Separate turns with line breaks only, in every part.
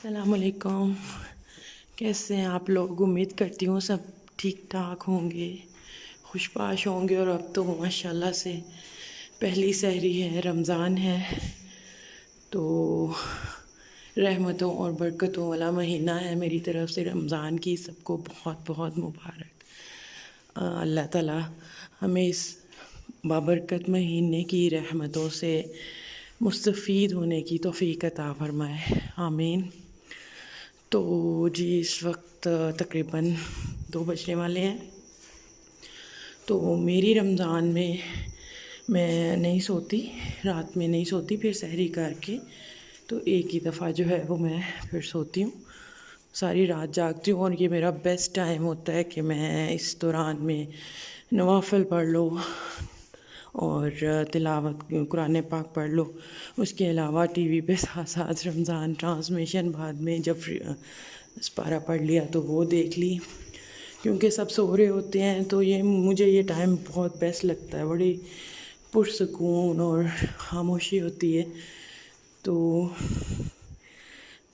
السلام علیکم. کیسے ہیں آپ لوگ؟ امید کرتی ہوں سب ٹھیک ٹھاک ہوں گے، خوش پاش ہوں گے. اور اب تو ماشاءاللہ سے پہلی سحری ہے، رمضان ہے، تو رحمتوں اور برکتوں والا مہینہ ہے. میری طرف سے رمضان کی سب کو بہت بہت مبارک. اللہ تعالیٰ ہمیں اس بابرکت مہینے کی رحمتوں سے مستفید ہونے کی توفیق عطا فرمائے، آمین. تو جی اس وقت تقریباً 2 بجنے والے ہیں. تو میری رمضان میں نہیں سوتی، رات میں نہیں سوتی، پھر سحری کر کے تو ایک ہی دفعہ جو ہے وہ میں پھر سوتی ہوں. ساری رات جاگتی ہوں، اور یہ میرا بیسٹ ٹائم ہوتا ہے کہ میں اس دوران میں نوافل پڑھ لو اور تلاوت قرآن پاک پڑھ لو. اس کے علاوہ ٹی وی پہ ساتھ ساتھ رمضان ٹرانسمیشن بعد میں جب سپارہ پڑھ لیا تو وہ دیکھ لی، کیونکہ سب سو رہے ہوتے ہیں. تو مجھے یہ ٹائم بہت بیسٹ لگتا ہے، بڑی پرسکون اور خاموشی ہوتی ہے. تو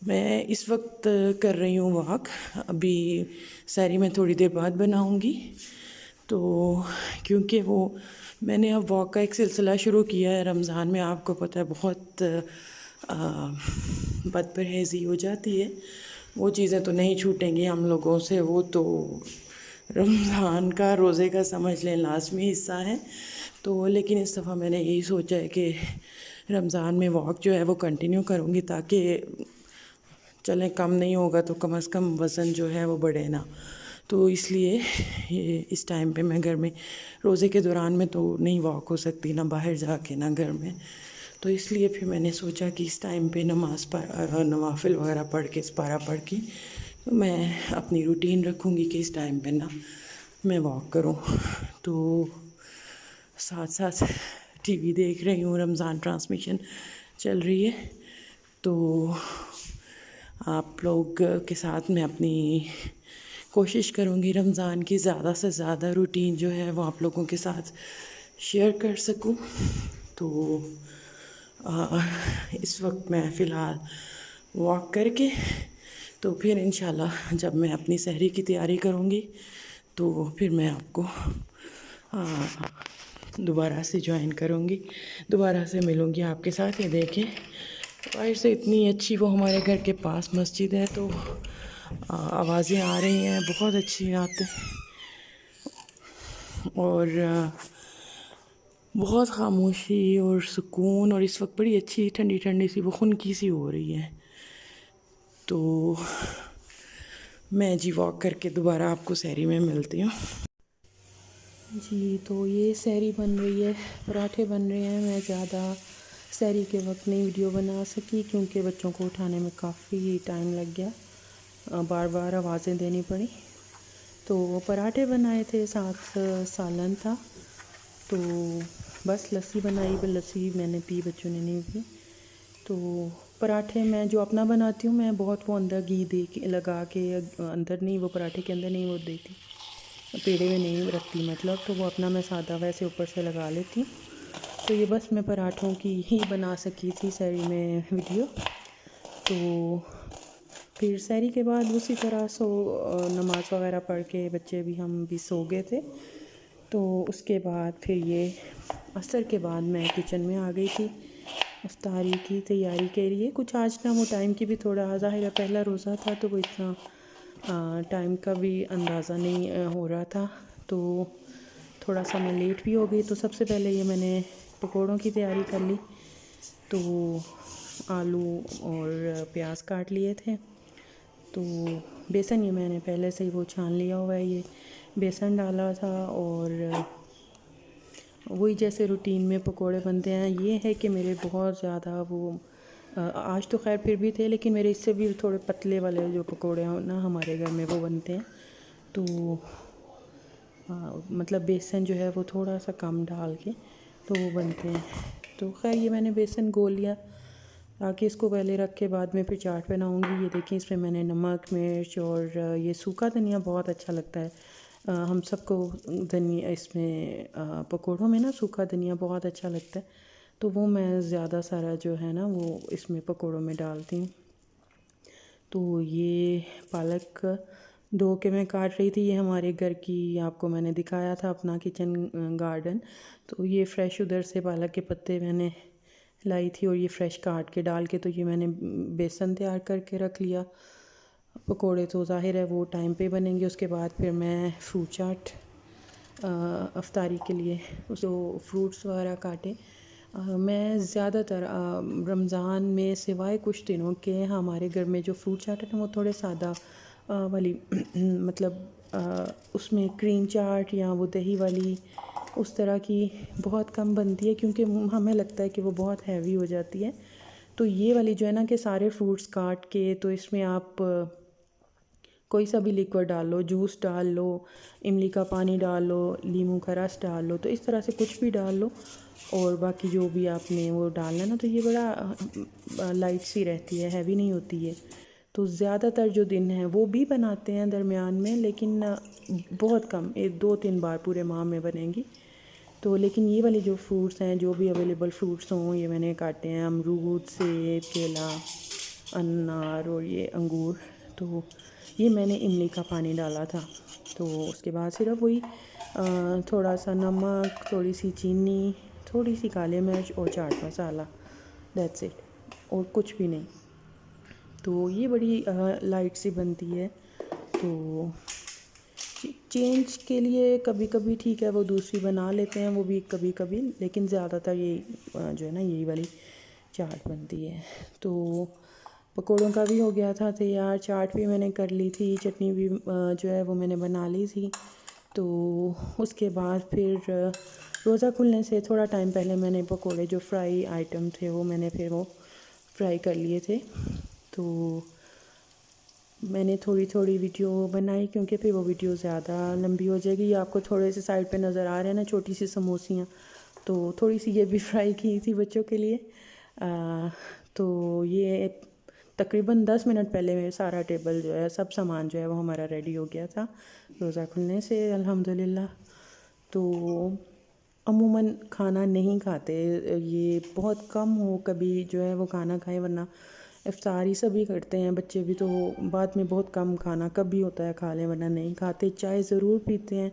میں اس وقت کر رہی ہوں واک. ابھی سحری میں تھوڑی دیر بعد بناؤں گی، تو کیونکہ میں نے اب واک کا ایک سلسلہ شروع کیا ہے. رمضان میں آپ کو پتہ ہے بہت بد پرہیزی ہو جاتی ہے. وہ چیزیں تو نہیں چھوٹیں گی ہم لوگوں سے، وہ تو رمضان کا روزے کا سمجھ لیں لازمی حصہ ہے. تو لیکن اس دفعہ میں نے یہی سوچا ہے کہ رمضان میں واک جو ہے وہ کنٹینیو کروں گی، تاکہ چلیں کم نہیں ہوگا تو کم از کم وزن جو ہے وہ بڑھے نا. تو اس لیے اس ٹائم پہ میں گھر میں روزے کے دوران میں تو نہیں واک ہو سکتی، نہ باہر جا کے نہ گھر میں. تو اس لیے پھر میں نے سوچا کہ اس ٹائم پہ نوافل وغیرہ پڑھ کے سپارہ پڑھ کے تو میں اپنی روٹین رکھوں گی کہ اس ٹائم پہ میں واک کروں. تو ساتھ ساتھ ٹی وی دیکھ رہی ہوں، رمضان ٹرانسمیشن چل رہی ہے. تو آپ لوگ کے ساتھ میں اپنی کوشش کروں گی رمضان کی زیادہ سے زیادہ روٹین جو ہے وہ آپ لوگوں کے ساتھ شیئر کر سکوں. تو اس وقت میں فی الحال واک کر کے تو پھر انشاءاللہ جب میں اپنی سحری کی تیاری کروں گی تو پھر میں آپ کو دوبارہ سے جوائن کروں گی، دوبارہ سے ملوں گی آپ کے ساتھ. یہ دیکھیں باہر سے اتنی اچھی وہ ہمارے گھر کے پاس مسجد ہے، تو آوازیں آ رہی ہیں بہت اچھی آتے اور بہت خاموشی اور سکون، اور اس وقت بڑی اچھی ٹھنڈی ٹھنڈی سی وہ خنکی سی ہو رہی ہے. تو میں جی واک کر کے دوبارہ آپ کو سحری میں ملتی ہوں. جی تو یہ سحری بن رہی ہے، پراٹھے بن رہے ہیں. میں زیادہ سحری کے وقت نہیں ویڈیو بنا سکی کیونکہ بچوں کو اٹھانے میں کافی ٹائم لگ گیا، بار بار آوازیں دینی پڑی. تو پراٹھے بنائے تھے، ساتھ سالن تھا. تو بس لسی بنائی، لسی میں نے پی، بچوں نے نہیں پی. تو پراٹھے میں جو اپنا بناتی ہوں میں بہت وہ اندر گھی دے کے لگا کے اندر نہیں، وہ پراٹھے کے اندر نہیں وہ دیتی، پیڑے میں نہیں رکھتی مطلب. تو وہ اپنا میں سادہ ویسے اوپر سے لگا لیتی ہوں. تو یہ بس میں پراٹھوں کی ہی بنا سکی تھی سحری میں ویڈیو. تو پھر سحری کے بعد اسی طرح نماز وغیرہ پڑھ کے بچے بھی ہم بھی سو گئے تھے. تو اس کے بعد پھر یہ عصر کے بعد میں کچن میں آ گئی تھی افطاری کی تیاری کے لیے. کچھ آج نہ وہ ٹائم کی بھی تھوڑا ظاہر ہے پہلا روزہ تھا تو وہ اتنا ٹائم کا بھی اندازہ نہیں ہو رہا تھا، تو تھوڑا سا میں لیٹ بھی ہو گئی. تو سب سے پہلے یہ میں نے پکوڑوں کی تیاری کر لی. تو آلو اور پیاز کاٹ لیے تھے. تو بیسن یہ میں نے پہلے سے ہی وہ چھان لیا ہوا ہے، یہ بیسن ڈالا تھا. اور وہی جیسے روٹین میں پکوڑے بنتے ہیں. یہ ہے کہ میرے بہت زیادہ وہ آج تو خیر پھر بھی تھے، لیکن میرے اس سے بھی تھوڑے پتلے والے جو پکوڑے ہیں نا ہمارے گھر میں وہ بنتے ہیں. تو مطلب بیسن جو ہے وہ تھوڑا سا کم ڈال کے تو وہ بنتے ہیں. تو خیر یہ میں نے بیسن گھول لیا تاکہ اس کو پہلے رکھ کے بعد میں پھر چاٹ بناؤں گی. یہ دیکھیں اس میں میں نے نمک، مرچ اور یہ سوکھا دھنیا بہت اچھا لگتا ہے ہم سب کو. دھنیا اس میں پکوڑوں میں نا سوکھا دھنیا بہت اچھا لگتا ہے، تو وہ میں زیادہ سارا جو ہے نا وہ اس میں پکوڑوں میں ڈالتی ہوں. تو یہ پالک دھو کے میں کاٹ رہی تھی. یہ ہمارے گھر کی آپ کو میں نے دکھایا تھا اپنا کچن گارڈن. تو یہ فریش ادھر سے پالک کے پتے میں نے لائی تھی اور یہ فریش کاٹ کے ڈال کے تو یہ میں نے بیسن تیار کر کے رکھ لیا. پکوڑے تو ظاہر ہے وہ ٹائم پہ بنیں گے. اس کے بعد پھر میں فروٹ چاٹ افطاری کے لیے جو فروٹس وغیرہ کاٹے. میں زیادہ تر رمضان میں سوائے کچھ دنوں کے ہمارے گھر میں جو فروٹ چاٹ ہے نا وہ تھوڑے سادہ والی مطلب اس میں کریم چاٹ یا وہ دہی والی اس طرح کی بہت کم بنتی ہے کیونکہ ہمیں لگتا ہے کہ وہ بہت ہیوی ہو جاتی ہے. تو یہ والی جو ہے نا کہ سارے فروٹس کاٹ کے تو اس میں آپ کوئی سا بھی لیکوڈ ڈال لو, جوس ڈال لو, املی کا پانی ڈال لو, لیموں کا رس ڈال لو, تو اس طرح سے کچھ بھی ڈال لو اور باقی جو بھی آپ نے وہ ڈالنا نا تو یہ بڑا لائٹ سی رہتی ہے, ہیوی نہیں ہوتی ہے. تو زیادہ تر جو دن ہیں وہ بھی بناتے ہیں درمیان میں لیکن بہت کم, 1-2-3 بار پورے ماہ میں بنیں گی. تو لیکن یہ والے جو فروٹس ہیں جو بھی اویلیبل فروٹس ہوں یہ میں نے کاٹے ہیں. امرود, سیب, کیلا, انار اور یہ انگور. تو یہ میں نے املی کا پانی ڈالا تھا. تو اس کے بعد صرف وہی تھوڑا سا نمک, تھوڑی سی چینی, تھوڑی سی کالے مرچ اور چاٹ مسالہ, دیٹس اٹ, اور کچھ بھی نہیں. تو یہ بڑی لائٹ سی بنتی ہے. تو چینج کے لیے کبھی کبھی ٹھیک ہے وہ دوسری بنا لیتے ہیں وہ بھی کبھی کبھی, لیکن زیادہ تر یہی جو ہے نا یہی والی چاٹ بنتی ہے. تو پکوڑوں کا بھی ہو گیا تھا تیار, چاٹ بھی میں نے کر لی تھی, چٹنی بھی جو ہے وہ میں نے بنا لی تھی. تو اس کے بعد پھر روزہ کھلنے سے تھوڑا ٹائم پہلے میں نے پکوڑے جو فرائی آئٹم تھے وہ میں نے پھر وہ فرائی کر لیے تھے. تو میں نے تھوڑی تھوڑی ویڈیو بنائی کیونکہ پھر وہ ویڈیو زیادہ لمبی ہو جائے گی. آپ کو تھوڑے سے سائڈ پہ نظر آ رہے ہیں نا چھوٹی سی سموسیاں, تو تھوڑی سی یہ بھی فرائی کی تھی بچوں کے لیے. تو یہ تقریباً 10 منٹ پہلے میں سارا ٹیبل جو ہے سب سامان جو ہے وہ ہمارا ریڈی ہو گیا تھا روزہ کھلنے سے الحمدللہ. تو عموماً کھانا نہیں کھاتے, یہ بہت کم ہو کبھی جو ہے وہ کھانا کھائیں, ورنہ افطاری سبھی کرتے ہیں, بچے بھی. تو بعد میں بہت کم کھانا کبھی ہوتا ہے کھا لیں ورنہ نہیں کھاتے. چائے ضرور پیتے ہیں.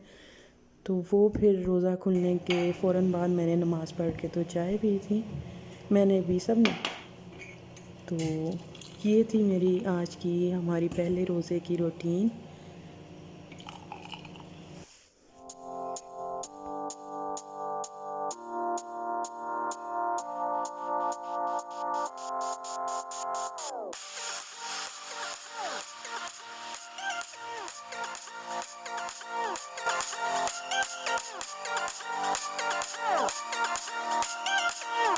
تو وہ پھر روزہ کھلنے کے فوراً بعد میں نے نماز پڑھ کے تو چائے پی تھی, میں نے بھی, سب نے. تو یہ تھی میری آج کی ہماری پہلے روزے کی روٹین.